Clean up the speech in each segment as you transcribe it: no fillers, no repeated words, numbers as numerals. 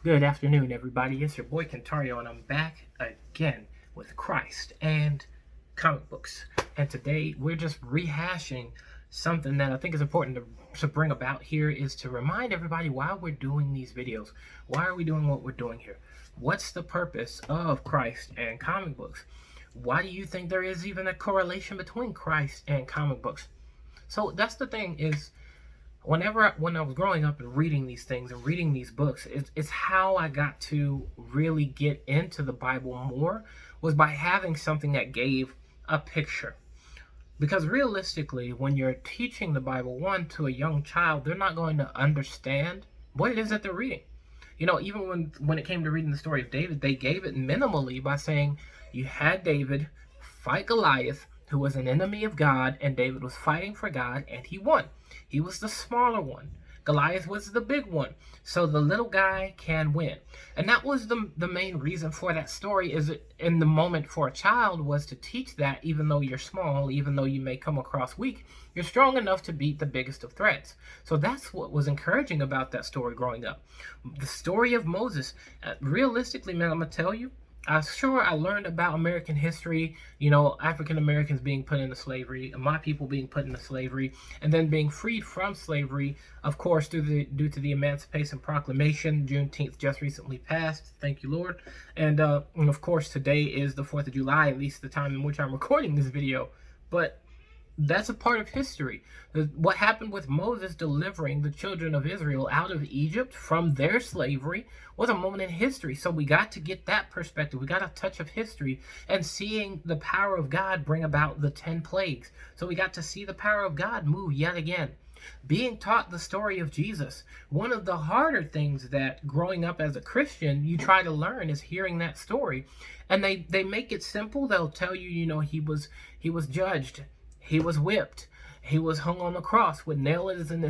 Good afternoon, everybody. It's your boy Kentario, and I'm back again with Christ and comic books. And today we're just rehashing something that I think is important to bring about here is to remind everybody why we're doing these videos. Why are we doing what we're doing here? What's the purpose of Christ and comic books? Why do you think there is even a correlation between Christ and comic books? So that's the thing is, when I was growing up and reading these things and reading these books, it's how I got to really get into the Bible more, was by having something that gave a picture. Because realistically, when you're teaching the Bible, one, to a young child, they're not going to understand what it is that they're reading. Even when it came to reading the story of David, they gave it minimally by saying you had David fight Goliath, who was an enemy of God, and David was fighting for God, and he won. He was the smaller one. Goliath was the big one. So the little guy can win. And that was the main reason for that story, is in the moment for a child, was to teach that even though you're small, even though you may come across weak, you're strong enough to beat the biggest of threats. So that's what was encouraging about that story growing up. The story of Moses, realistically, man, I'm going to tell you, I learned about American history, African Americans being put into slavery, my people being put into slavery, and then being freed from slavery, of course, due to the Emancipation Proclamation. Juneteenth just recently passed. Thank you, Lord. And of course, today is the 4th of July, at least the time in which I'm recording this video. But that's a part of history. What happened with Moses delivering the children of Israel out of Egypt from their slavery was a moment in history. So we got to get that perspective. We got a touch of history and seeing the power of God bring about the 10 plagues. So we got to see the power of God move yet again. Being taught the story of Jesus. One of the harder things that growing up as a Christian you try to learn is hearing that story. And they make it simple. They'll tell you, he was judged. He was whipped. He was hung on the cross with nails in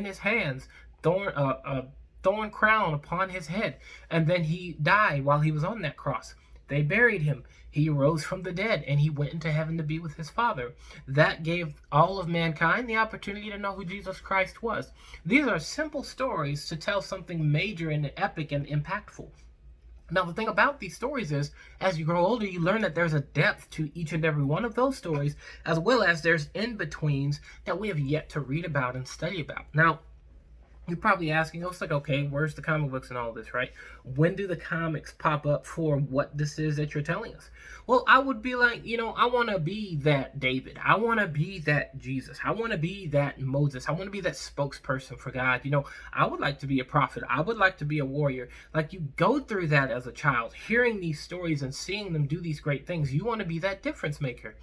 his hands, thorn crown upon his head, and then he died while he was on that cross. They buried him. He rose from the dead, and he went into heaven to be with his Father. That gave all of mankind the opportunity to know who Jesus Christ was. These are simple stories to tell something major and epic and impactful. Now, the thing about these stories is, as you grow older, you learn that there's a depth to each and every one of those stories, as well as there's in-betweens that we have yet to read about and study about. Now, you're probably asking, it's like, okay, where's the comic books and all this, right? When do the comics pop up for what this is that you're telling us? Well, I would be like, I want to be that David. I want to be that Jesus. I want to be that Moses. I want to be that spokesperson for God. I would like to be a prophet. I would like to be a warrior. Like, you go through that as a child, hearing these stories and seeing them do these great things. You want to be that difference maker.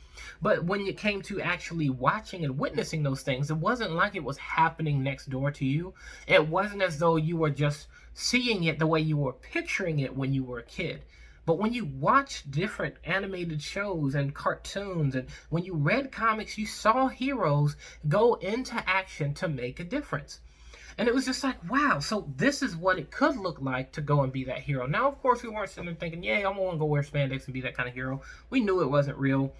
But when it came to actually watching and witnessing those things, it wasn't like it was happening next door to you. It wasn't as though you were just seeing it the way you were picturing it when you were a kid. But when you watch different animated shows and cartoons, and when you read comics, you saw heroes go into action to make a difference. And it was just like, wow, so this is what it could look like to go and be that hero. Now, of course, we weren't sitting there thinking, yeah, I want to go wear spandex and be that kind of hero. We knew it wasn't real.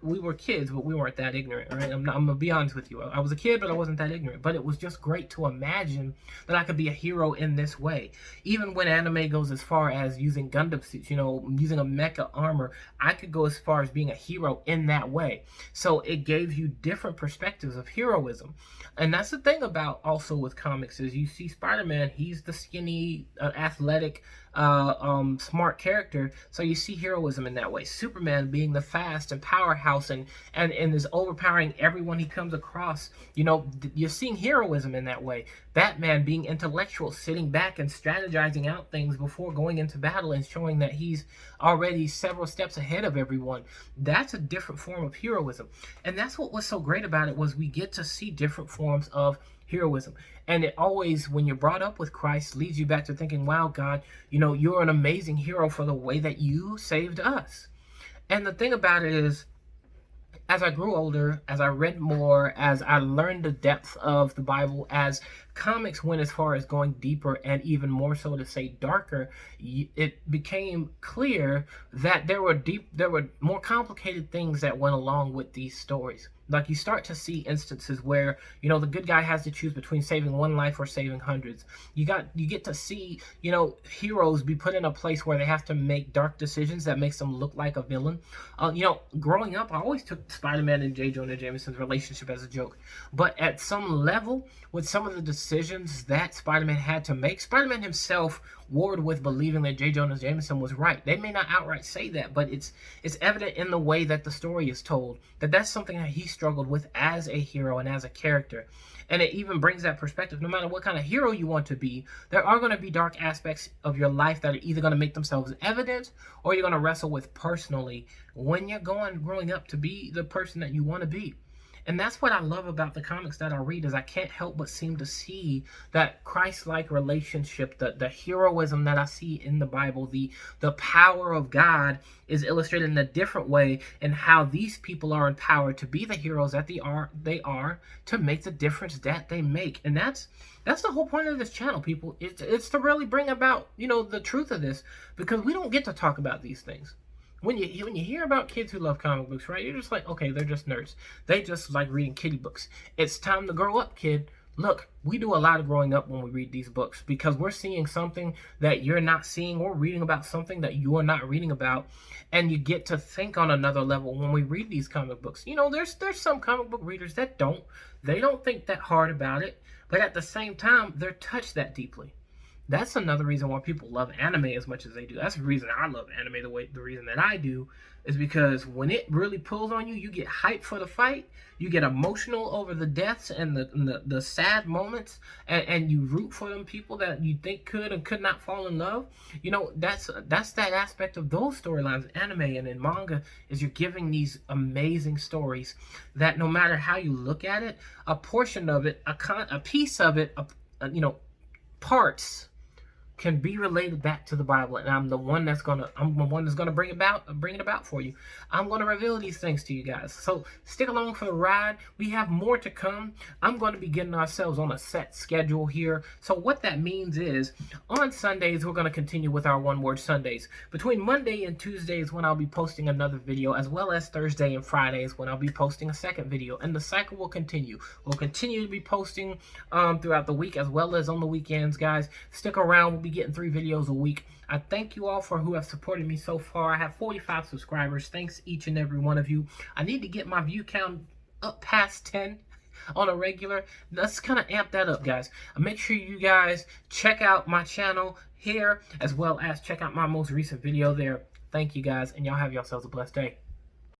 We were kids, but we weren't that ignorant, right? I'm going to be honest with you. I was a kid, but I wasn't that ignorant. But it was just great to imagine that I could be a hero in this way. Even when anime goes as far as using Gundam suits, using a mecha armor, I could go as far as being a hero in that way. So it gave you different perspectives of heroism. And that's the thing about also with comics is you see Spider-Man, he's the skinny, athletic, smart character, so you see heroism in that way. Superman being the fast and powerhouse and is overpowering everyone he comes across. You're seeing heroism in that way. Batman being intellectual, sitting back and strategizing out things before going into battle and showing that he's already several steps ahead of everyone. That's a different form of heroism. And that's what was so great about it, was we get to see different forms of heroism. And it always, when you're brought up with Christ, leads you back to thinking, wow, God, you're an amazing hero for the way that you saved us. And the thing about it is, as I grew older, as I read more, as I learned the depth of the Bible, as comics went as far as going deeper and even more so to say darker, it became clear that there were more complicated things that went along with these stories. Like, you start to see instances where, you know, the good guy has to choose between saving one life or saving hundreds. You get to see, you know, heroes be put in a place where they have to make dark decisions that makes them look like a villain. You know, growing up, I always took Spider-Man and J. Jonah Jameson's relationship as a joke. But at some level, with some of the decisions that Spider-Man had to make, Spider-Man himself warred with believing that J. Jonah Jameson was right. They may not outright say that, but it's evident in the way that the story is told that that's something that he struggled with as a hero and as a character. And it even brings that perspective. No matter what kind of hero you want to be, there are going to be dark aspects of your life that are either going to make themselves evident or you're going to wrestle with personally when you're growing up to be the person that you want to be. And that's what I love about the comics that I read, is I can't help but seem to see that Christ-like relationship, the heroism that I see in the Bible, the power of God is illustrated in a different way, and how these people are empowered to be the heroes that they are to make the difference that they make. And that's the whole point of this channel, people. It's to really bring about, you know, the truth of this, because we don't get to talk about these things. When you hear about kids who love comic books, right, you're just like, okay, they're just nerds. They just like reading kiddie books. It's time to grow up, kid. Look, we do a lot of growing up when we read these books, because we're seeing something that you're not seeing, or reading about something that you're not reading about, and you get to think on another level when we read these comic books. You know, there's some comic book readers that don't think that hard about it, but at the same time, they're touched that deeply. That's another reason why people love anime as much as they do. That's the reason I love anime the reason that I do, is because when it really pulls on you, you get hyped for the fight, you get emotional over the deaths and the sad moments, and you root for them people that you think could and could not fall in love. You know, that's that aspect of those storylines, anime and in manga, is you're giving these amazing stories that no matter how you look at it, a portion of it, a piece of it, you know, parts can be related back to the Bible, and I'm the one that's gonna bring it about for you. I'm gonna reveal these things to you guys. So stick along for the ride. We have more to come. I'm going to be getting ourselves on a set schedule here. So what that means is, on Sundays we're going to continue with our One Word Sundays. Between Monday and Tuesdays when I'll be posting another video, as well as Thursday and Fridays when I'll be posting a second video, and the cycle will continue. We'll continue to be posting throughout the week as well as on the weekends, guys. Stick around. We'll be getting 3 videos a week. I thank you all for who have supported me so far. I have 45 subscribers. Thanks each and every one of you. I need to get my view count up past 10 on a regular. Let's kind of amp that up, guys. Make sure you guys check out my channel here, as well as check out my most recent video there. Thank you guys, and y'all have yourselves a blessed day.